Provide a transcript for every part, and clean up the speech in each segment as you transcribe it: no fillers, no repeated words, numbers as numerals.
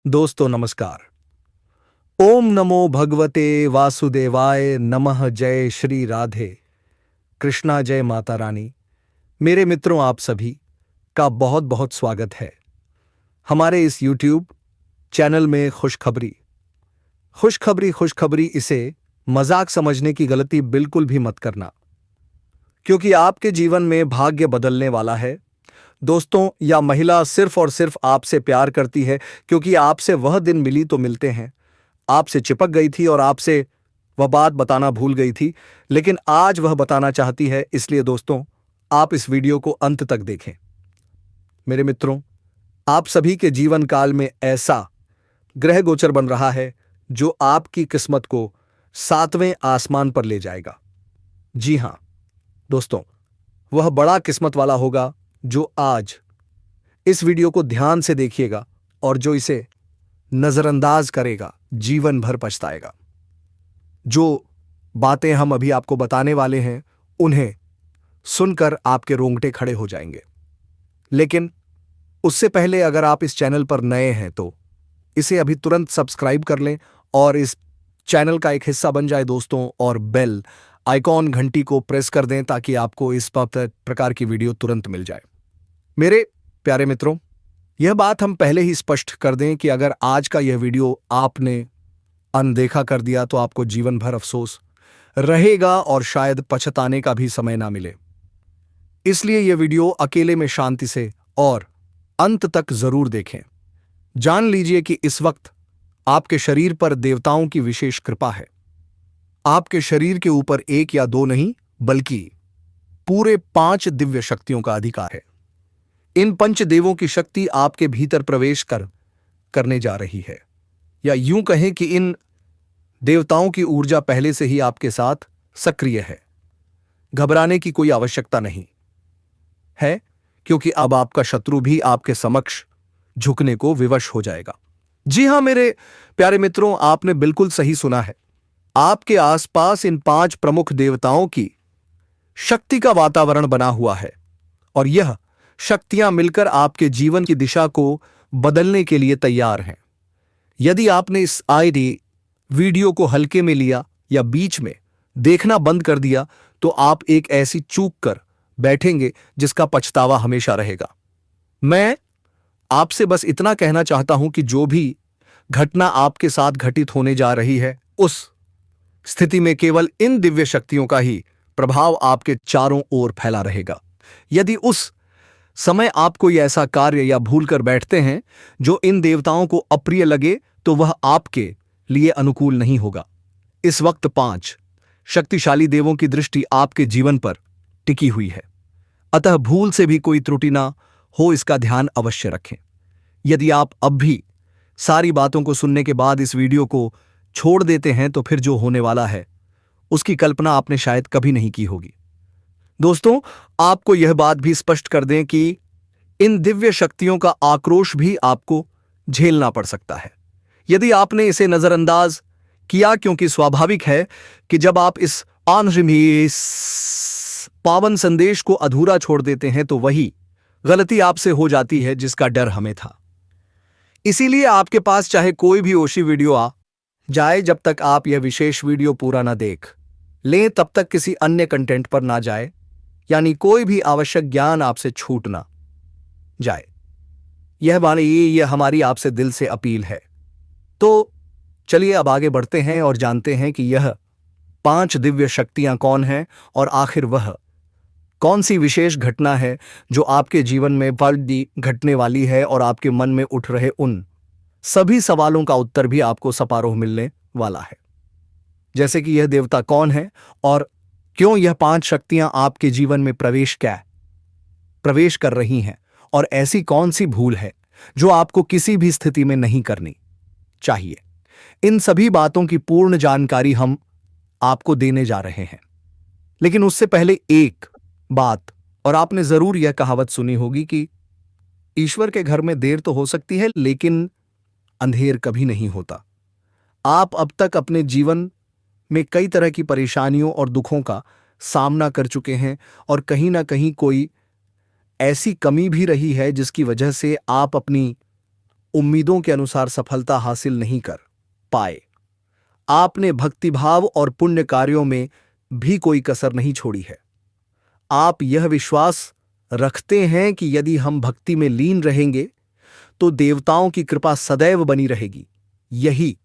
दोस्तों नमस्कार। ओम नमो भगवते वासुदेवाय नमः। जय श्री राधे कृष्णा, जय माता रानी। मेरे मित्रों, आप सभी का बहुत बहुत स्वागत है हमारे इस YouTube चैनल में। खुशखबरी इसे मजाक समझने की गलती बिल्कुल भी मत करना, क्योंकि आपके जीवन में भाग्य बदलने वाला है। दोस्तों, या महिला सिर्फ और सिर्फ आपसे प्यार करती है क्योंकि आपसे वह दिन मिली तो मिलते हैं, आपसे चिपक गई थी और आपसे वह बात बताना भूल गई थी, लेकिन आज वह बताना चाहती है। इसलिए दोस्तों, आप इस वीडियो को अंत तक देखें। मेरे मित्रों, आप सभी के जीवन काल में ऐसा ग्रह गोचर बन रहा है जो आपकी किस्मत को 7वें आसमान पर ले जाएगा। जी हां दोस्तों, वह बड़ा किस्मत वाला होगा जो आज इस वीडियो को ध्यान से देखिएगा, और जो इसे नजरअंदाज करेगा जीवन भर पछताएगा। जो बातें हम अभी आपको बताने वाले हैं उन्हें सुनकर आपके रोंगटे खड़े हो जाएंगे। लेकिन उससे पहले अगर आप इस चैनल पर नए हैं तो इसे अभी तुरंत सब्सक्राइब कर लें और इस चैनल का एक हिस्सा बन जाए दोस्तों, और बेल आइकॉन घंटी को प्रेस कर दें ताकि आपको इस प्रकार की वीडियो तुरंत मिल जाए। मेरे प्यारे मित्रों, यह बात हम पहले ही स्पष्ट कर दें कि अगर आज का यह वीडियो आपने अनदेखा कर दिया तो आपको जीवन भर अफसोस रहेगा और शायद पछताने का भी समय ना मिले। इसलिए यह वीडियो अकेले में शांति से और अंत तक जरूर देखें। जान लीजिए कि इस वक्त आपके शरीर पर देवताओं की विशेष कृपा है। आपके शरीर के ऊपर 1 या 2 नहीं, बल्कि पूरे 5 दिव्य शक्तियों का अधिकार है। इन पंचदेवों की शक्ति आपके भीतर प्रवेश करने जा रही है, या यूं कहें कि इन देवताओं की ऊर्जा पहले से ही आपके साथ सक्रिय है। घबराने की कोई आवश्यकता नहीं है, क्योंकि अब आपका शत्रु भी आपके समक्ष झुकने को विवश हो जाएगा। जी हां मेरे प्यारे मित्रों, आपने बिल्कुल सही सुना है। आपके आसपास इन 5 प्रमुख देवताओं की शक्ति का वातावरण बना हुआ है, और यह शक्तियां मिलकर आपके जीवन की दिशा को बदलने के लिए तैयार हैं। यदि आपने इस वीडियो को हल्के में लिया या बीच में देखना बंद कर दिया तो आप एक ऐसी चूक कर बैठेंगे जिसका पछतावा हमेशा रहेगा। मैं आपसे बस इतना कहना चाहता हूं कि जो भी घटना आपके साथ घटित होने जा रही है, उस स्थिति में केवल इन दिव्य शक्तियों का ही प्रभाव आपके चारों ओर फैला रहेगा। यदि उस समय आप कोई ऐसा कार्य या भूल कर बैठते हैं जो इन देवताओं को अप्रिय लगे, तो वह आपके लिए अनुकूल नहीं होगा। इस वक्त 5 शक्तिशाली देवों की दृष्टि आपके जीवन पर टिकी हुई है, अतः भूल से भी कोई त्रुटि ना हो, इसका ध्यान अवश्य रखें। यदि आप अब भी सारी बातों को सुनने के बाद इस वीडियो को छोड़ देते हैं तो फिर जो होने वाला है उसकी कल्पना आपने शायद कभी नहीं की होगी। दोस्तों, आपको यह बात भी स्पष्ट कर दें कि इन दिव्य शक्तियों का आक्रोश भी आपको झेलना पड़ सकता है यदि आपने इसे नजरअंदाज किया, क्योंकि स्वाभाविक है कि जब आप इस पावन संदेश को अधूरा छोड़ देते हैं तो वही गलती आपसे हो जाती है जिसका डर हमें था। इसीलिए आपके पास चाहे कोई भी ओशी वीडियो आ जाए, जब तक आप यह विशेष वीडियो पूरा ना देख लें तब तक किसी अन्य कंटेंट पर ना जाए, यानी कोई भी आवश्यक ज्ञान आपसे छूट ना जाए। यह हमारी आपसे दिल से अपील है। तो चलिए अब आगे बढ़ते हैं और जानते हैं कि यह 5 दिव्य शक्तियां कौन हैं और आखिर वह कौन सी विशेष घटना है जो आपके जीवन में घटने वाली है, और आपके मन में उठ रहे उन सभी सवालों का उत्तर भी आपको सपारोह मिलने वाला है। जैसे कि यह देवता कौन है और क्यों यह 5 शक्तियां आपके जीवन में प्रवेश कर रही हैं, और ऐसी कौन सी भूल है जो आपको किसी भी स्थिति में नहीं करनी चाहिए। इन सभी बातों की पूर्ण जानकारी हम आपको देने जा रहे हैं। लेकिन उससे पहले एक बात, और आपने जरूर यह कहावत सुनी होगी कि ईश्वर के घर में देर तो हो सकती है लेकिन अंधेर कभी नहीं होता। आप अब तक अपने जीवन में कई तरह की परेशानियों और दुखों का सामना कर चुके हैं, और कहीं ना कहीं कोई ऐसी कमी भी रही है जिसकी वजह से आप अपनी उम्मीदों के अनुसार सफलता हासिल नहीं कर पाए। आपने भक्तिभाव और पुण्य कार्यों में भी कोई कसर नहीं छोड़ी है। आप यह विश्वास रखते हैं कि यदि हम भक्ति में लीन रहेंगे तो देवताओं की कृपा सदैव बनी रहेगी। यही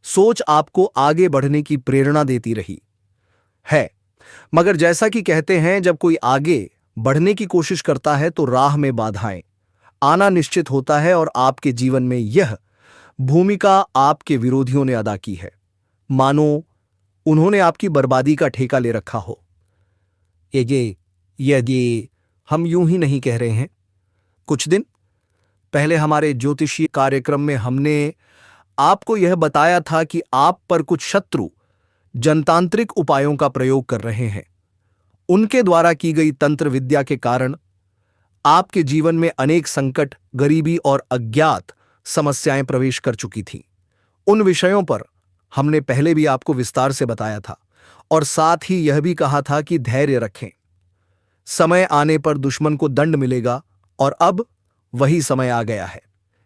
सोच आपको आगे बढ़ने की प्रेरणा देती रही है। मगर जैसा कि कहते हैं, जब कोई आगे बढ़ने की कोशिश करता है तो राह में बाधाएं आना निश्चित होता है, और आपके जीवन में यह भूमिका आपके विरोधियों ने अदा की है, मानो उन्होंने आपकी बर्बादी का ठेका ले रखा हो। यदि हम यूं ही नहीं कह रहे हैं। कुछ दिन पहले हमारे ज्योतिषीय कार्यक्रम में हमने आपको यह बताया था कि आप पर कुछ शत्रु जनतांत्रिक उपायों का प्रयोग कर रहे हैं। उनके द्वारा की गई तंत्र विद्या के कारण आपके जीवन में अनेक संकट, गरीबी और अज्ञात समस्याएं प्रवेश कर चुकी थीं। उन विषयों पर हमने पहले भी आपको विस्तार से बताया था, और साथ ही यह भी कहा था कि धैर्य रखें। समय आने पर दुश्मन को दंड मिलेगा, और अब वही समय आ गया है।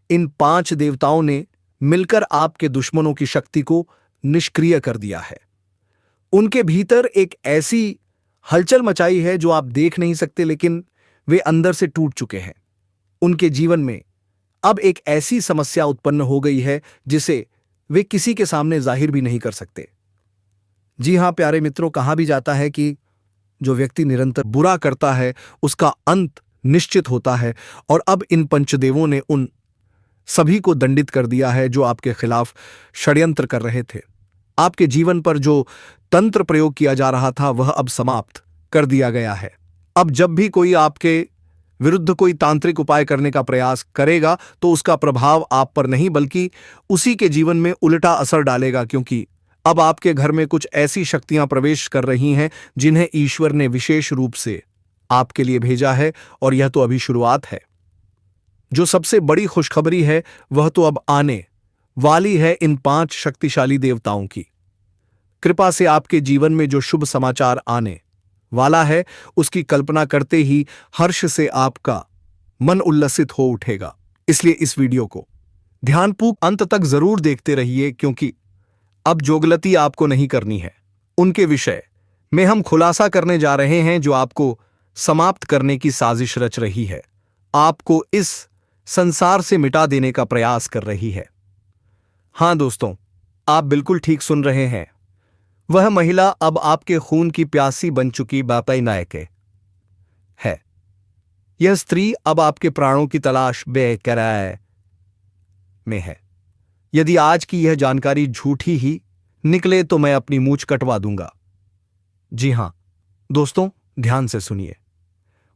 इन 5 देवताओं ने मिलकर आपके दुश्मनों की शक्ति को निष्क्रिय कर दिया है। उनके भीतर एक ऐसी हलचल मचाई है जो आप देख नहीं सकते, लेकिन वे अंदर से टूट चुके हैं। उनके जीवन में अब एक ऐसी समस्या उत्पन्न हो गई है जिसे वे किसी के सामने जाहिर भी नहीं कर सकते। जी हां प्यारे मित्रों, कहा भी जाता है कि जो व्यक्ति निरंतर बुरा करता है उसका अंत निश्चित होता है, और अब इन पंचदेवों ने उन सभी को दंडित कर दिया है जो आपके खिलाफ षड्यंत्र कर रहे थे। आपके जीवन पर जो तंत्र प्रयोग किया जा रहा था वह अब समाप्त कर दिया गया है। अब जब भी कोई आपके विरुद्ध कोई तांत्रिक उपाय करने का प्रयास करेगा तो उसका प्रभाव आप पर नहीं बल्कि उसी के जीवन में उल्टा असर डालेगा, क्योंकि अब आपके घर में कुछ ऐसी शक्तियां प्रवेश कर रही हैं जिन्हें ईश्वर ने विशेष रूप से आपके लिए भेजा है, और यह तो अभी शुरुआत है। जो सबसे बड़ी खुशखबरी है वह तो अब आने वाली है। इन 5 शक्तिशाली देवताओं की कृपा से आपके जीवन में जो शुभ समाचार आने वाला है उसकी कल्पना करते ही हर्ष से आपका मन उल्लसित हो उठेगा। इसलिए इस वीडियो को ध्यानपूर्वक अंत तक जरूर देखते रहिए, क्योंकि अब जो गलती आपको नहीं करनी है उनके विषय में हम खुलासा करने जा रहे हैं जो आपको समाप्त करने की साजिश रच रही है, आपको इस संसार से मिटा देने का प्रयास कर रही है। हां दोस्तों, आप बिल्कुल ठीक सुन रहे हैं। वह महिला अब आपके खून की प्यासी बन चुकी बापई नायके है। यह स्त्री अब आपके प्राणों की तलाश बेकरार में है। यदि आज की यह जानकारी झूठी ही निकले तो मैं अपनी मूंछ कटवा दूंगा। जी हां दोस्तों, ध्यान से सुनिए।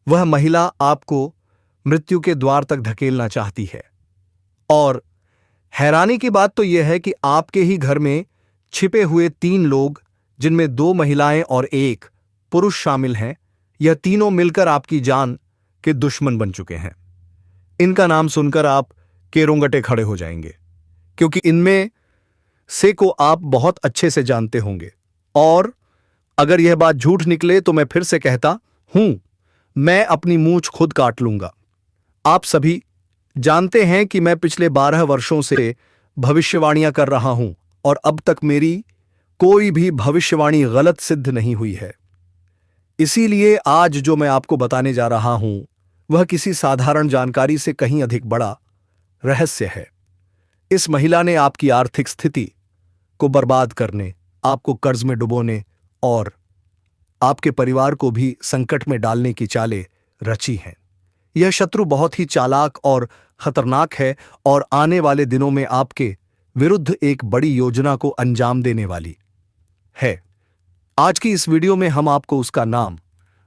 वह महिला आपको मृत्यु के द्वार तक धकेलना चाहती है, और हैरानी की बात तो यह है कि आपके ही घर में छिपे हुए 3 लोग, जिनमें 2 महिलाएं और 1 पुरुष शामिल हैं, यह तीनों मिलकर आपकी जान के दुश्मन बन चुके हैं। इनका नाम सुनकर आप के रोंगटे खड़े हो जाएंगे, क्योंकि इनमें से को आप बहुत अच्छे से जानते होंगे। और अगर यह बात झूठ निकले तो मैं फिर से कहता हूं, मैं अपनी मूंछ खुद काट लूंगा। आप सभी जानते हैं कि मैं पिछले 12 वर्षों से भविष्यवाणियां कर रहा हूं, और अब तक मेरी कोई भी भविष्यवाणी गलत सिद्ध नहीं हुई है। इसीलिए आज जो मैं आपको बताने जा रहा हूं वह किसी साधारण जानकारी से कहीं अधिक बड़ा रहस्य है। इस महिला ने आपकी आर्थिक स्थिति को बर्बाद करने, आपको कर्ज में डुबोने और आपके परिवार को भी संकट में डालने की चालें रची हैं। यह शत्रु बहुत ही चालाक और खतरनाक है, और आने वाले दिनों में आपके विरुद्ध एक बड़ी योजना को अंजाम देने वाली है। आज की इस वीडियो में हम आपको उसका नाम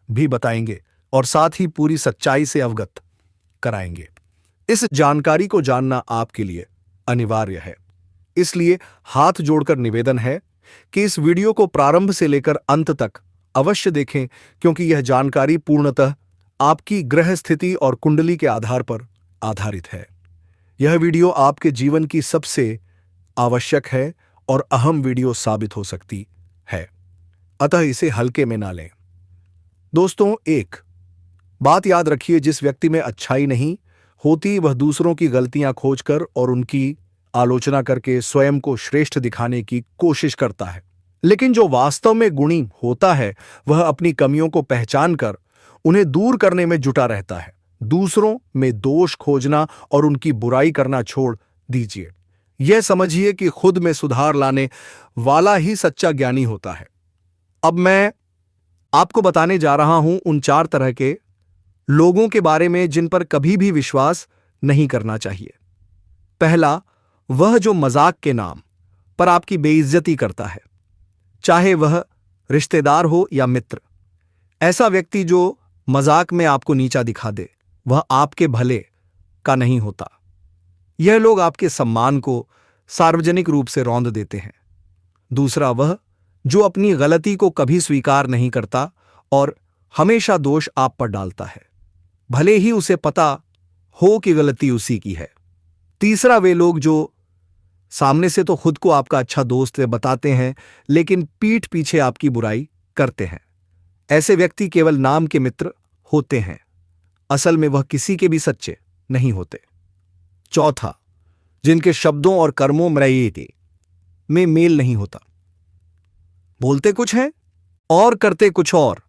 भी बताएंगे और साथ ही पूरी सच्चाई से अवगत कराएंगे। इस जानकारी को जानना आपके लिए अनिवार्य है, इसलिए हाथ जोड़कर निवेदन है कि इस वीडियो को प्रारंभ से लेकर अंत तक अवश्य देखें, क्योंकि यह जानकारी पूर्णतः आपकी ग्रह स्थिति और कुंडली के आधार पर आधारित है। यह वीडियो आपके जीवन की सबसे आवश्यक है और अहम वीडियो साबित हो सकती है, अतः इसे हल्के में ना लें। दोस्तों, एक बात याद रखिए, जिस व्यक्ति में अच्छाई नहीं होती वह दूसरों की गलतियां खोजकर और उनकी आलोचना करके स्वयं को श्रेष्ठ दिखाने की कोशिश करता है। लेकिन जो वास्तव में गुणी होता है वह अपनी कमियों को पहचान कर उन्हें दूर करने में जुटा रहता है। दूसरों में दोष खोजना और उनकी बुराई करना छोड़ दीजिए। यह समझिए कि खुद में सुधार लाने वाला ही सच्चा ज्ञानी होता है। अब मैं आपको बताने जा रहा हूं उन 4 तरह के लोगों के बारे में जिन पर कभी भी विश्वास नहीं करना चाहिए। पहला, वह जो मजाक के नाम पर आपकी बेइज्जती करता है, चाहे वह रिश्तेदार हो या मित्र। ऐसा व्यक्ति जो मजाक में आपको नीचा दिखा दे वह आपके भले का नहीं होता। यह लोग आपके सम्मान को सार्वजनिक रूप से रौंद देते हैं। दूसरा, वह जो अपनी गलती को कभी स्वीकार नहीं करता और हमेशा दोष आप पर डालता है, भले ही उसे पता हो कि गलती उसी की है। तीसरा, वे लोग जो सामने से तो खुद को आपका अच्छा दोस्त बताते हैं लेकिन पीठ पीछे आपकी बुराई करते हैं। ऐसे व्यक्ति केवल नाम के मित्र होते हैं, असल में वह किसी के भी सच्चे नहीं होते। चौथा, जिनके शब्दों और कर्मों में मेल नहीं होता, बोलते कुछ हैं और करते कुछ और।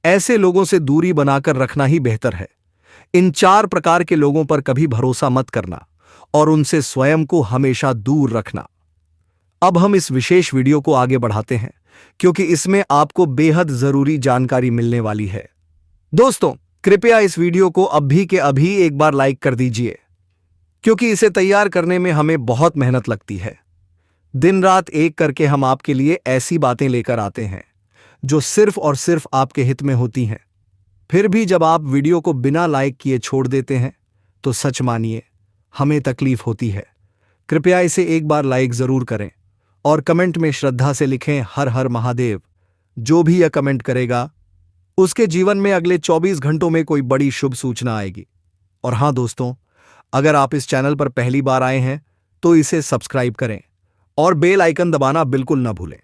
ऐसे लोगों से दूरी बनाकर रखना ही बेहतर है। इन 4 प्रकार के लोगों पर कभी भरोसा मत करना और उनसे स्वयं को हमेशा दूर रखना। अब हम इस विशेष वीडियो को आगे बढ़ाते हैं क्योंकि इसमें आपको बेहद जरूरी जानकारी मिलने वाली है। दोस्तों, कृपया इस वीडियो को अभी के अभी एक बार लाइक कर दीजिए क्योंकि इसे तैयार करने में हमें बहुत मेहनत लगती है। दिन रात एक करके हम आपके लिए ऐसी बातें लेकर आते हैं जो सिर्फ और सिर्फ आपके हित में होती हैं। फिर भी जब आप वीडियो को बिना लाइक किए छोड़ देते हैं तो सच मानिए हमें तकलीफ होती है। कृपया इसे एक बार लाइक जरूर करें और कमेंट में श्रद्धा से लिखें हर हर महादेव। जो भी यह कमेंट करेगा उसके जीवन में अगले 24 घंटों में कोई बड़ी शुभ सूचना आएगी। और हां दोस्तों, अगर आप इस चैनल पर पहली बार आए हैं तो इसे सब्सक्राइब करें और बेल आइकन दबाना बिल्कुल न भूलें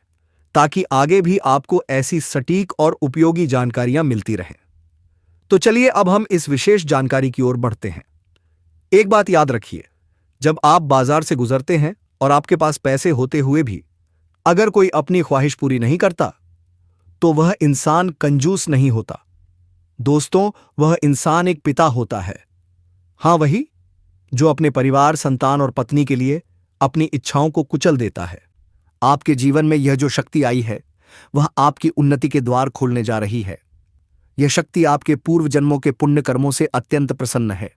ताकि आगे भी आपको ऐसी सटीक और उपयोगी जानकारियां मिलती रहें। तो चलिए अब हम इस विशेष जानकारी की ओर बढ़ते हैं। एक बात याद रखिए, जब आप बाजार से गुजरते हैं और आपके पास पैसे होते हुए भी अगर कोई अपनी ख्वाहिश पूरी नहीं करता तो वह इंसान कंजूस नहीं होता। दोस्तों, वह इंसान एक पिता होता है। हां, वही जो अपने परिवार, संतान और पत्नी के लिए अपनी इच्छाओं को कुचल देता है। आपके जीवन में यह जो शक्ति आई है वह आपकी उन्नति के द्वार खोलने जा रही है। यह शक्ति आपके पूर्व जन्मों के पुण्य कर्मों से अत्यंत प्रसन्न है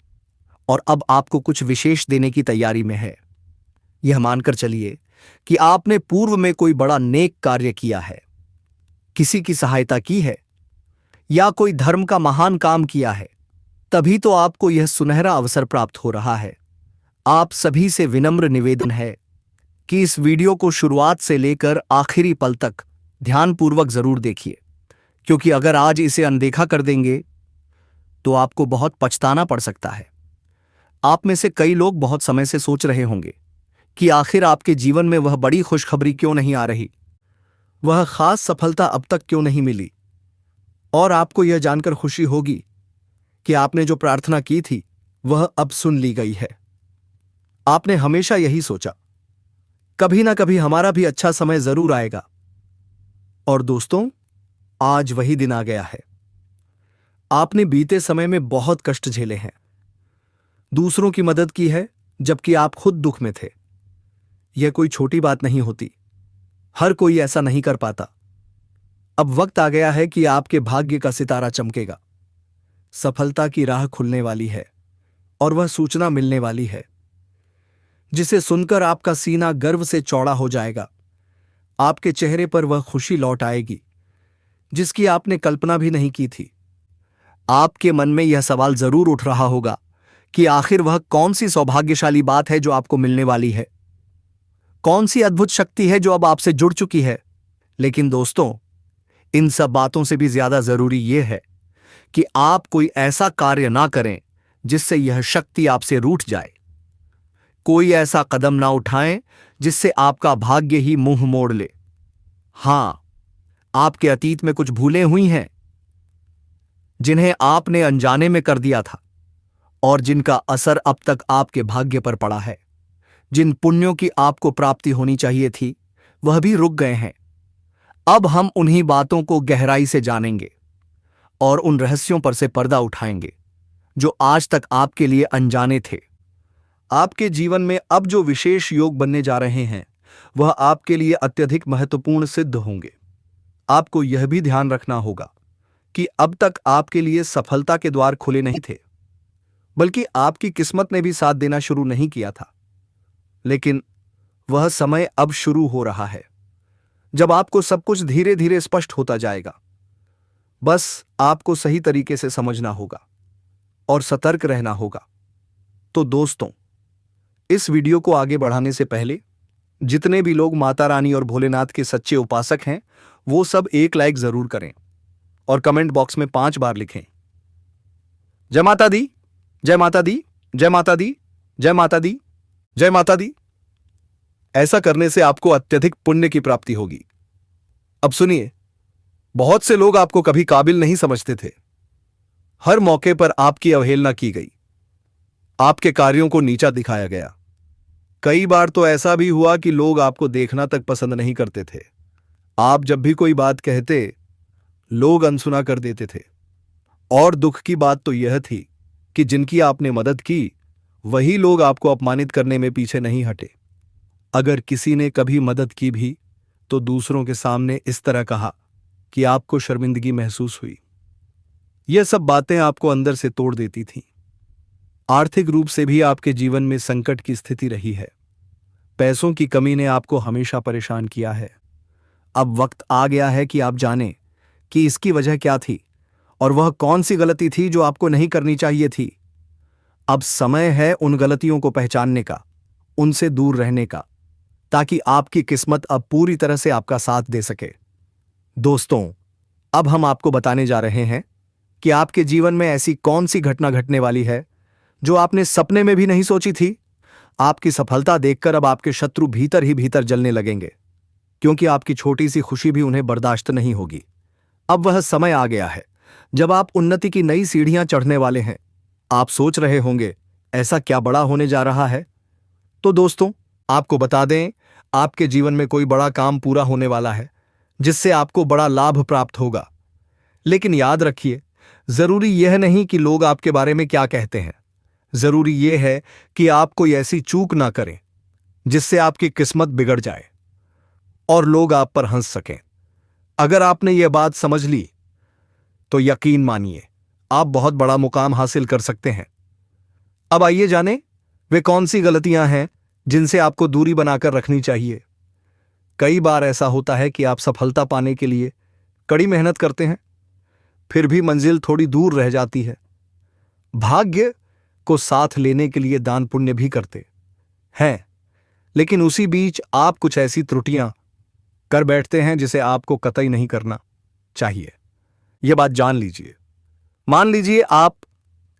और अब आपको कुछ विशेष देने की तैयारी में है। यह मानकर चलिए कि आपने पूर्व में कोई बड़ा नेक कार्य किया है, किसी की सहायता की है या कोई धर्म का महान काम किया है, तभी तो आपको यह सुनहरा अवसर प्राप्त हो रहा है। आप सभी से विनम्र निवेदन है कि इस वीडियो को शुरुआत से लेकर आखिरी पल तक ध्यानपूर्वक जरूर देखिए, क्योंकि अगर आज इसे अनदेखा कर देंगे तो आपको बहुत पछताना पड़ सकता है। आप में से कई लोग बहुत समय से सोच रहे होंगे कि आखिर आपके जीवन में वह बड़ी खुशखबरी क्यों नहीं आ रही, वह खास सफलता अब तक क्यों नहीं मिली। और आपको यह जानकर खुशी होगी कि आपने जो प्रार्थना की थी वह अब सुन ली गई है। आपने हमेशा यही सोचा, कभी ना कभी हमारा भी अच्छा समय जरूर आएगा। और दोस्तों, आज वही दिन आ गया है। आपने बीते समय में बहुत कष्ट झेले हैं, दूसरों की मदद की है जबकि आप खुद दुख में थे। यह कोई छोटी बात नहीं होती, हर कोई ऐसा नहीं कर पाता। अब वक्त आ गया है कि आपके भाग्य का सितारा चमकेगा। सफलता की राह खुलने वाली है और वह सूचना मिलने वाली है जिसे सुनकर आपका सीना गर्व से चौड़ा हो जाएगा। आपके चेहरे पर वह खुशी लौट आएगी जिसकी आपने कल्पना भी नहीं की थी। आपके मन में यह सवाल जरूर उठ रहा होगा कि आखिर वह कौन सी सौभाग्यशाली बात है जो आपको मिलने वाली है, कौन सी अद्भुत शक्ति है जो अब आपसे जुड़ चुकी है। लेकिन दोस्तों, इन सब बातों से भी ज्यादा जरूरी यह है कि आप कोई ऐसा कार्य ना करें जिससे यह शक्ति आपसे रूठ जाए। कोई ऐसा कदम ना उठाएं जिससे आपका भाग्य ही मुंह मोड़ ले। हां, आपके अतीत में कुछ भूलें हुई हैं जिन्हें आपने अनजाने में कर दिया था और जिनका असर अब तक आपके भाग्य पर पड़ा है। जिन पुण्यों की आपको प्राप्ति होनी चाहिए थी वह भी रुक गए हैं। अब हम उन्हीं बातों को गहराई से जानेंगे और उन रहस्यों पर से पर्दा उठाएंगे जो आज तक आपके लिए अनजाने थे। आपके जीवन में अब जो विशेष योग बनने जा रहे हैं वह आपके लिए अत्यधिक महत्वपूर्ण सिद्ध होंगे। आपको यह भी ध्यान रखना होगा कि अब तक आपके लिए सफलता के द्वार खुले नहीं थे, बल्कि आपकी किस्मत ने भी साथ देना शुरू नहीं किया था। लेकिन वह समय अब शुरू हो रहा है जब आपको सब कुछ धीरे धीरे स्पष्ट होता जाएगा। बस आपको सही तरीके से समझना होगा और सतर्क रहना होगा। तो दोस्तों, इस वीडियो को आगे बढ़ाने से पहले जितने भी लोग माता रानी और भोलेनाथ के सच्चे उपासक हैं वो सब एक लाइक जरूर करें और कमेंट बॉक्स में 5 बार लिखें, जय माता दी, जय माता दी, जय माता दी, जय माता दी, जय माता दी। ऐसा करने से आपको अत्यधिक पुण्य की प्राप्ति होगी। अब सुनिए, बहुत से लोग आपको कभी काबिल नहीं समझते थे। हर मौके पर आपकी अवहेलना की गई, आपके कार्यों को नीचा दिखाया गया। कई बार तो ऐसा भी हुआ कि लोग आपको देखना तक पसंद नहीं करते थे। आप जब भी कोई बात कहते लोग अनसुना कर देते थे। और दुख की बात तो यह थी कि जिनकी आपने मदद की वही लोग आपको अपमानित करने में पीछे नहीं हटे। अगर किसी ने कभी मदद की भी तो दूसरों के सामने इस तरह कहा कि आपको शर्मिंदगी महसूस हुई। यह सब बातें आपको अंदर से तोड़ देती थीं। आर्थिक रूप से भी आपके जीवन में संकट की स्थिति रही है। पैसों की कमी ने आपको हमेशा परेशान किया है। अब वक्त आ गया है कि आप जानें कि इसकी वजह क्या थी और वह कौन सी गलती थी जो आपको नहीं करनी चाहिए थी। अब समय है उन गलतियों को पहचानने का, उनसे दूर रहने का, ताकि आपकी किस्मत अब पूरी तरह से आपका साथ दे सके। दोस्तों, अब हम आपको बताने जा रहे हैं कि आपके जीवन में ऐसी कौन सी घटना घटने वाली है जो आपने सपने में भी नहीं सोची थी। आपकी सफलता देखकर अब आपके शत्रु भीतर ही भीतर जलने लगेंगे, क्योंकि आपकी छोटी सी खुशी भी उन्हें बर्दाश्त नहीं होगी। अब वह समय आ गया है जब आप उन्नति की नई सीढ़ियां चढ़ने वाले हैं। आप सोच रहे होंगे ऐसा क्या बड़ा होने जा रहा है। तो दोस्तों, आपको बता दें, आपके जीवन में कोई बड़ा काम पूरा होने वाला है जिससे आपको बड़ा लाभ प्राप्त होगा। लेकिन याद रखिए, जरूरी यह नहीं कि लोग आपके बारे में क्या कहते हैं। जरूरी यह है कि आप कोई ऐसी चूक ना करें जिससे आपकी किस्मत बिगड़ जाए और लोग आप पर हंस सकें। अगर आपने यह बात समझ ली तो यकीन मानिए आप बहुत बड़ा मुकाम हासिल कर सकते हैं। अब आइए जानें वे कौन सी गलतियां हैं जिनसे आपको दूरी बनाकर रखनी चाहिए। कई बार ऐसा होता है कि आप सफलता पाने के लिए कड़ी मेहनत करते हैं, फिर भी मंजिल थोड़ी दूर रह जाती है। भाग्य को साथ लेने के लिए दान पुण्य भी करते हैं, लेकिन उसी बीच आप कुछ ऐसी त्रुटियां कर बैठते हैं जिसे आपको कतई नहीं करना चाहिए। यह बात जान लीजिए। मान लीजिए आप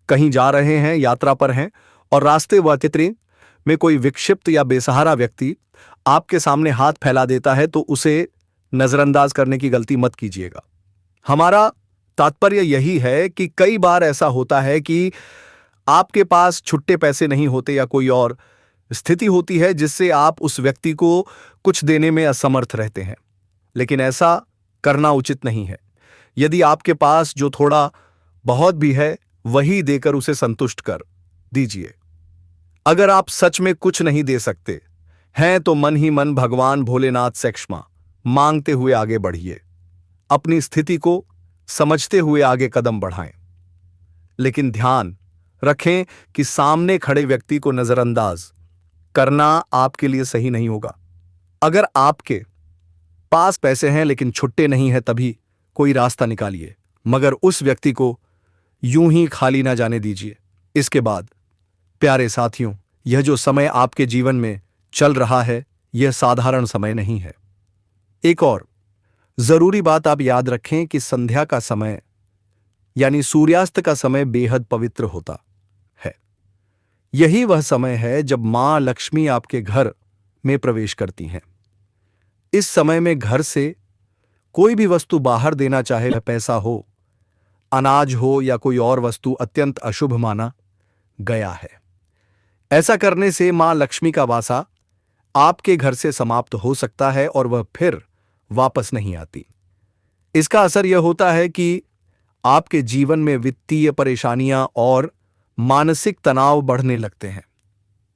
कहीं जा रहे हैं, यात्रा पर हैं, और रास्ते व चित्रे में कोई विक्षिप्त या बेसहारा व्यक्ति आपके सामने हाथ फैला देता है तो उसे नजरअंदाज करने की गलती मत कीजिएगा। हमारा तात्पर्य यही है कि कई बार ऐसा होता है कि आपके पास छुट्टे पैसे नहीं होते या कोई और स्थिति होती है जिससे आप उस व्यक्ति को कुछ देने में असमर्थ रहते हैं, लेकिन ऐसा करना उचित नहीं है। यदि आपके पास जो थोड़ा बहुत भी है वही देकर उसे संतुष्ट कर दीजिए। अगर आप सच में कुछ नहीं दे सकते हैं तो मन ही मन भगवान भोलेनाथ से क्षमा मांगते हुए आगे बढ़िए। अपनी स्थिति को समझते हुए आगे कदम बढ़ाएं, लेकिन ध्यान रखें कि सामने खड़े व्यक्ति को नजरअंदाज करना आपके लिए सही नहीं होगा। अगर आपके पास पैसे हैं लेकिन छुट्टे नहीं हैं, तभी कोई रास्ता निकालिए, मगर उस व्यक्ति को यूं ही खाली ना जाने दीजिए। इसके बाद प्यारे साथियों, यह जो समय आपके जीवन में चल रहा है यह साधारण समय नहीं है। एक और जरूरी बात आप याद रखें कि संध्या का समय यानी सूर्यास्त का समय बेहद पवित्र होता है। यही वह समय है जब मां लक्ष्मी आपके घर में प्रवेश करती हैं। इस समय में घर से कोई भी वस्तु बाहर देना, चाहे वह पैसा हो, अनाज हो या कोई और वस्तु, अत्यंत अशुभ माना गया है। ऐसा करने से मां लक्ष्मी का वासा आपके घर से समाप्त हो सकता है और वह फिर वापस नहीं आती। इसका असर यह होता है कि आपके जीवन में वित्तीय परेशानियां और मानसिक तनाव बढ़ने लगते हैं।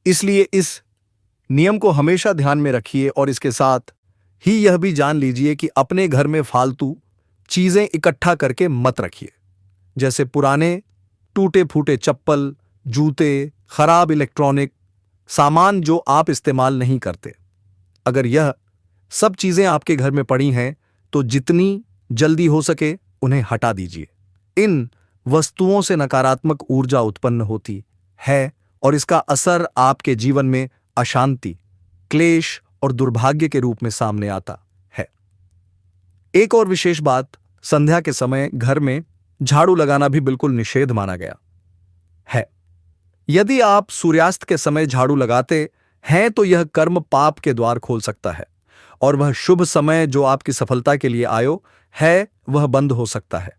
इसलिए इस नियम को हमेशा ध्यान में रखिए और इसके साथ ही यह भी जान लीजिए कि अपने घर में फालतू चीजें इकट्ठा करके मत रखिए, जैसे पुराने टूटे फूटे चप्पल, जूते, खराब इलेक्ट्रॉनिक सामान जो आप इस्तेमाल नहीं करते। अगर यह सब चीजें आपके घर में पड़ी हैं तो जितनी जल्दी हो सके उन्हें हटा दीजिए। इन वस्तुओं से नकारात्मक ऊर्जा उत्पन्न होती है और इसका असर आपके जीवन में अशांति, क्लेश और दुर्भाग्य के रूप में सामने आता है। एक और विशेष बात, संध्या के समय घर में झाड़ू लगाना भी बिल्कुल निषेध माना गया है। यदि आप सूर्यास्त के समय झाड़ू लगाते हैं तो यह कर्म पाप के द्वार खोल सकता है और वह शुभ समय जो आपकी सफलता के लिए आयो है वह बंद हो सकता है।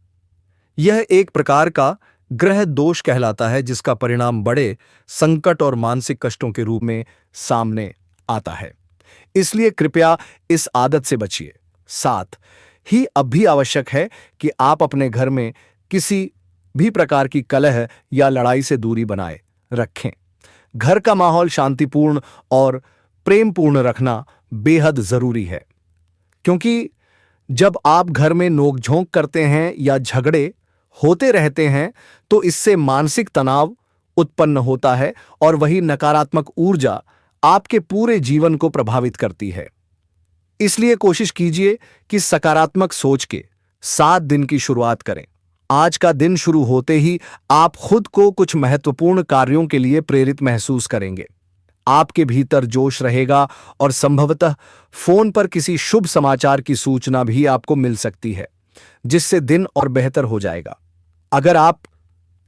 यह एक प्रकार का ग्रह दोष कहलाता है जिसका परिणाम बड़े संकट और मानसिक कष्टों के रूप में सामने आता है। इसलिए कृपया इस आदत से बचिए। साथ ही अब भी आवश्यक है कि आप अपने घर में किसी भी प्रकार की कलह या लड़ाई से दूरी बनाए रखें। घर का माहौल शांतिपूर्ण और प्रेमपूर्ण रखना बेहद जरूरी है, क्योंकि जब आप घर में नोकझोंक करते हैं या झगड़े होते रहते हैं तो इससे मानसिक तनाव उत्पन्न होता है और वही नकारात्मक ऊर्जा आपके पूरे जीवन को प्रभावित करती है। इसलिए कोशिश कीजिए कि सकारात्मक सोच के 7 दिन की शुरुआत करें। आज का दिन शुरू होते ही आप खुद को कुछ महत्वपूर्ण कार्यों के लिए प्रेरित महसूस करेंगे। आपके भीतर जोश रहेगा और संभवतः फोन पर किसी शुभ समाचार की सूचना भी आपको मिल सकती है, जिससे दिन और बेहतर हो जाएगा। अगर आप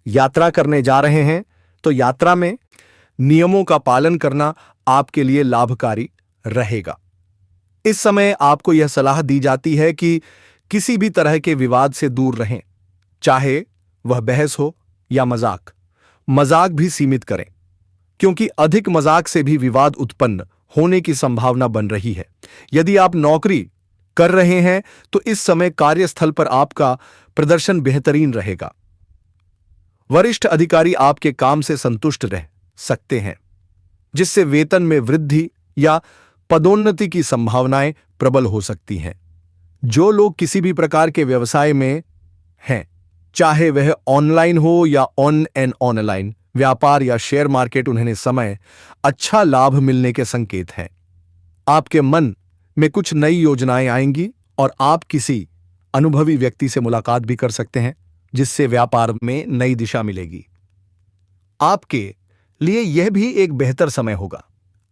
यात्रा करने जा रहे हैं तो यात्रा में नियमों का पालन करना आपके लिए लाभकारी रहेगा। इस समय आपको यह सलाह दी जाती है कि किसी भी तरह के विवाद से दूर रहें, चाहे वह बहस हो या मजाक। मजाक भी सीमित करें, क्योंकि अधिक मजाक से भी विवाद उत्पन्न होने की संभावना बन रही है। यदि आप नौकरी कर रहे हैं तो इस समय कार्यस्थल पर आपका प्रदर्शन बेहतरीन रहेगा। वरिष्ठ अधिकारी आपके काम से संतुष्ट रह सकते हैं, जिससे वेतन में वृद्धि या पदोन्नति की संभावनाएं प्रबल हो सकती हैं। जो लोग किसी भी प्रकार के व्यवसाय में हैं, चाहे वह ऑनलाइन हो या ऑनलाइन व्यापार या शेयर मार्केट, उन्हें समय अच्छा लाभ मिलने के संकेत हैं। आपके मन में कुछ नई योजनाएं आएंगी और आप किसी अनुभवी व्यक्ति से मुलाकात भी कर सकते हैं, जिससे व्यापार में नई दिशा मिलेगी। आपके लिए यह भी एक बेहतर समय होगा।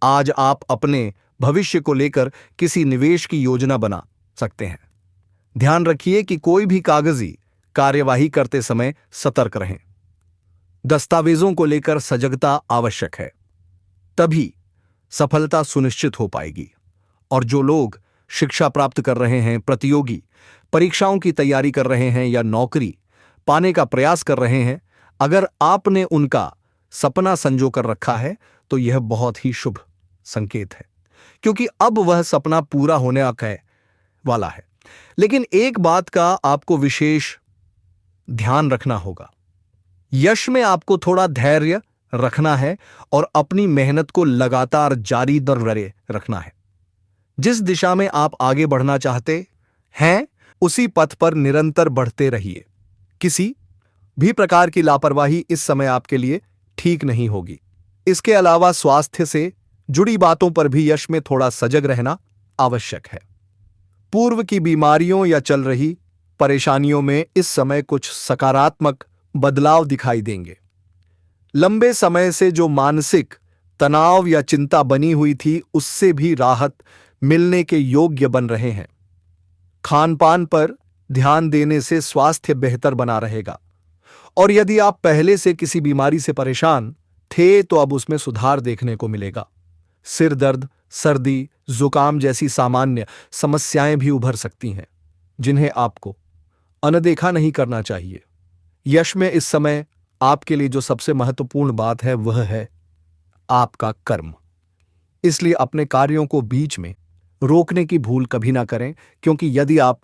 आज आप अपने भविष्य को लेकर किसी निवेश की योजना बना सकते हैं। ध्यान रखिए कि कोई भी कागजी कार्यवाही करते समय सतर्क रहें। दस्तावेजों को लेकर सजगता आवश्यक है, तभी सफलता सुनिश्चित हो पाएगी। और जो लोग शिक्षा प्राप्त कर रहे हैं, प्रतियोगी परीक्षाओं की तैयारी कर रहे हैं या नौकरी पाने का प्रयास कर रहे हैं, अगर आपने उनका सपना संजो कर रखा है तो यह बहुत ही शुभ संकेत है, क्योंकि अब वह सपना पूरा होने वाला है। लेकिन एक बात का आपको विशेष ध्यान रखना होगा। यश में आपको थोड़ा धैर्य रखना है और अपनी मेहनत को लगातार जारी रखना है। जिस दिशा में आप आगे बढ़ना चाहते हैं उसी पथ पर निरंतर बढ़ते रहिए। किसी भी प्रकार की लापरवाही इस समय आपके लिए ठीक नहीं होगी। इसके अलावा स्वास्थ्य से जुड़ी बातों पर भी यश में थोड़ा सजग रहना आवश्यक है। पूर्व की बीमारियों या चल रही परेशानियों में इस समय कुछ सकारात्मक बदलाव दिखाई देंगे। लंबे समय से जो मानसिक तनाव या चिंता बनी हुई थी, उससे भी राहत मिलने के योग्य बन रहे हैं। खानपान पर ध्यान देने से स्वास्थ्य बेहतर बना रहेगा और यदि आप पहले से किसी बीमारी से परेशान थे तो अब उसमें सुधार देखने को मिलेगा। सिर दर्द, सर्दी, जुकाम जैसी सामान्य समस्याएं भी उभर सकती हैं, जिन्हें आपको अनदेखा नहीं करना चाहिए। यश में इस समय आपके लिए जो सबसे महत्वपूर्ण बात है वह है आपका कर्म। इसलिए अपने कार्यों को बीच में रोकने की भूल कभी ना करें, क्योंकि यदि आप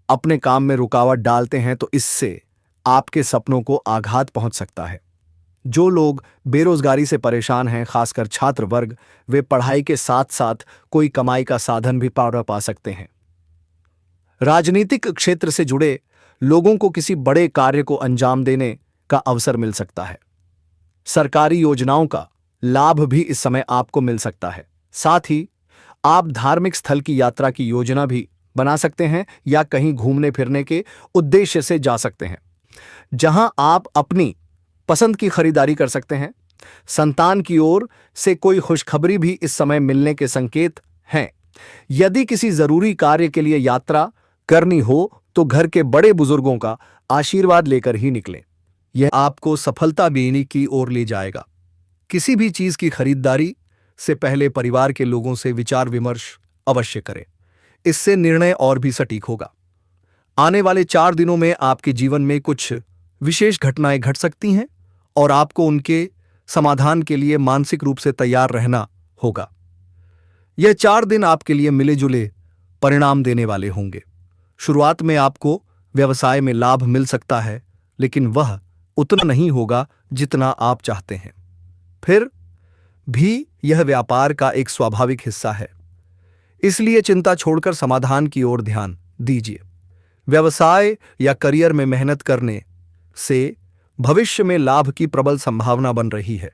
अपने काम में रुकावट डालते हैं तो इससे आपके सपनों को आघात पहुंच सकता है। जो लोग बेरोजगारी से परेशान हैं, खासकर छात्र वर्ग, वे पढ़ाई के साथ साथ कोई कमाई का साधन भी पा सकते हैं। राजनीतिक क्षेत्र से जुड़े लोगों को किसी बड़े कार्य को अंजाम देने का अवसर मिल सकता है। सरकारी योजनाओं का लाभ भी इस समय आपको मिल सकता है। साथ ही आप धार्मिक स्थल की यात्रा की योजना भी बना सकते हैं या कहीं घूमने फिरने के उद्देश्य से जा सकते हैं, जहां आप अपनी पसंद की खरीदारी कर सकते हैं। संतान की ओर से कोई खुशखबरी भी इस समय मिलने के संकेत हैं। यदि किसी जरूरी कार्य के लिए यात्रा करनी हो तो घर के बड़े बुजुर्गों का आशीर्वाद लेकर ही निकलें। यह आपको सफलता देने की ओर ले जाएगा। किसी भी चीज की खरीदारी से पहले परिवार के लोगों से विचार विमर्श अवश्य करें, इससे निर्णय और भी सटीक होगा। आने वाले 4 दिनों में आपके जीवन में कुछ विशेष घटनाएं घट सकती हैं और आपको उनके समाधान के लिए मानसिक रूप से तैयार रहना होगा। यह 4 दिन आपके लिए मिले जुले परिणाम देने वाले होंगे। शुरुआत में आपको व्यवसाय में लाभ मिल सकता है, लेकिन वह उतना नहीं होगा जितना आप चाहते हैं। फिर भी यह व्यापार का एक स्वाभाविक हिस्सा है, इसलिए चिंता छोड़कर समाधान की ओर ध्यान दीजिए। व्यवसाय या करियर में मेहनत करने से भविष्य में लाभ की प्रबल संभावना बन रही है।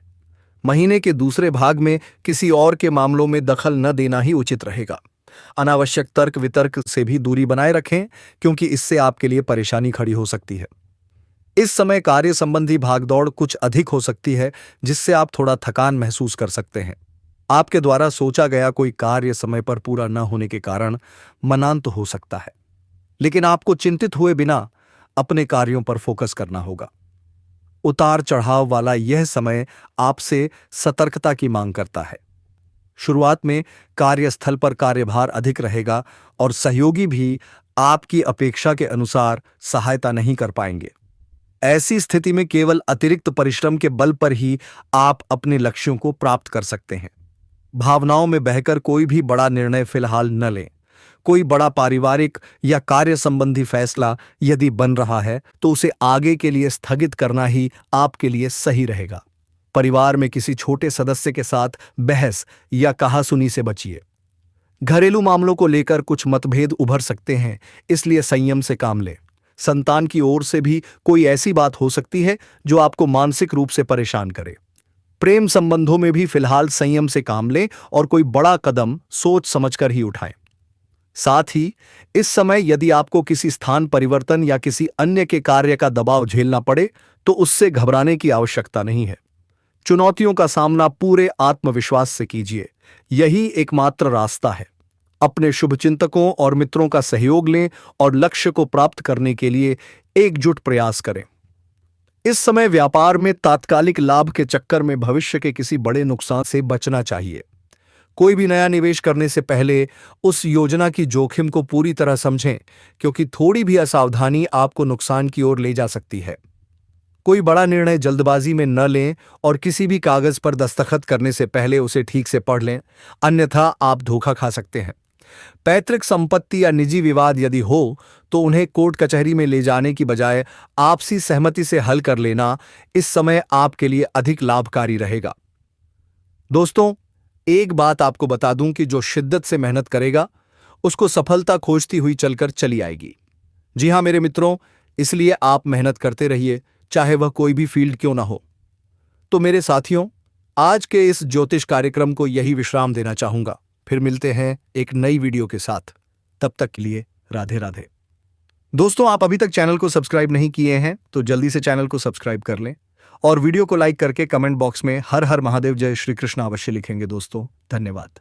महीने के दूसरे भाग में किसी और के मामलों में दखल न देना ही उचित रहेगा। अनावश्यक तर्क वितर्क से भी दूरी बनाए रखें, क्योंकि इससे आपके लिए परेशानी खड़ी हो सकती है। इस समय कार्य संबंधी भागदौड़ कुछ अधिक हो सकती है, जिससे आप थोड़ा थकान महसूस कर सकते हैं। आपके द्वारा सोचा गया कोई कार्य समय पर पूरा न होने के कारण मनांत हो सकता है, लेकिन आपको चिंतित हुए बिना अपने कार्यों पर फोकस करना होगा। उतार चढ़ाव वाला यह समय आपसे सतर्कता की मांग करता है। शुरुआत में कार्यस्थल पर कार्यभार अधिक रहेगा और सहयोगी भी आपकी अपेक्षा के अनुसार सहायता नहीं कर पाएंगे। ऐसी स्थिति में केवल अतिरिक्त परिश्रम के बल पर ही आप अपने लक्ष्यों को प्राप्त कर सकते हैं। भावनाओं में बहकर कोई भी बड़ा निर्णय फिलहाल न लें। कोई बड़ा पारिवारिक या कार्य संबंधी फैसला यदि बन रहा है तो उसे आगे के लिए स्थगित करना ही आपके लिए सही रहेगा। परिवार में किसी छोटे सदस्य के साथ बहस या कहासुनी से बचिए। घरेलू मामलों को लेकर कुछ मतभेद उभर सकते हैं, इसलिए संयम से काम लें। संतान की ओर से भी कोई ऐसी बात हो सकती है जो आपको मानसिक रूप से परेशान करे। प्रेम संबंधों में भी फिलहाल संयम से काम लें और कोई बड़ा कदम सोच समझकर ही उठाएं। साथ ही इस समय यदि आपको किसी स्थान परिवर्तन या किसी अन्य के कार्य का दबाव झेलना पड़े तो उससे घबराने की आवश्यकता नहीं है। चुनौतियों का सामना पूरे आत्मविश्वास से कीजिए, यही एकमात्र रास्ता है। अपने शुभचिंतकों और मित्रों का सहयोग लें और लक्ष्य को प्राप्त करने के लिए एकजुट प्रयास करें। इस समय व्यापार में तात्कालिक लाभ के चक्कर में भविष्य के किसी बड़े नुकसान से बचना चाहिए। कोई भी नया निवेश करने से पहले उस योजना की जोखिम को पूरी तरह समझें, क्योंकि थोड़ी भी असावधानी आपको नुकसान की ओर ले जा सकती है। कोई बड़ा निर्णय जल्दबाजी में न लें और किसी भी कागज पर दस्तखत करने से पहले उसे ठीक से पढ़ लें, अन्यथा आप धोखा खा सकते हैं। पैतृक संपत्ति या निजी विवाद यदि हो तो उन्हें कोर्ट कचहरी में ले जाने की बजाय आपसी सहमति से हल कर लेना इस समय आपके लिए अधिक लाभकारी रहेगा। दोस्तों, एक बात आपको बता दूं कि जो शिद्दत से मेहनत करेगा उसको सफलता खोजती हुई चलकर चली आएगी। जी हां मेरे मित्रों, इसलिए आप मेहनत करते रहिए, चाहे वह कोई भी फील्ड क्यों ना हो। तो मेरे साथियों, आज के इस ज्योतिष कार्यक्रम को यही विश्राम देना चाहूंगा। फिर मिलते हैं एक नई वीडियो के साथ। तब तक के लिए राधे राधे। दोस्तों, आप अभी तक चैनल को सब्सक्राइब नहीं किए हैं तो जल्दी से चैनल को सब्सक्राइब कर लें और वीडियो को लाइक करके कमेंट बॉक्स में हर हर महादेव जय श्री कृष्ण अवश्य लिखेंगे। दोस्तों, धन्यवाद।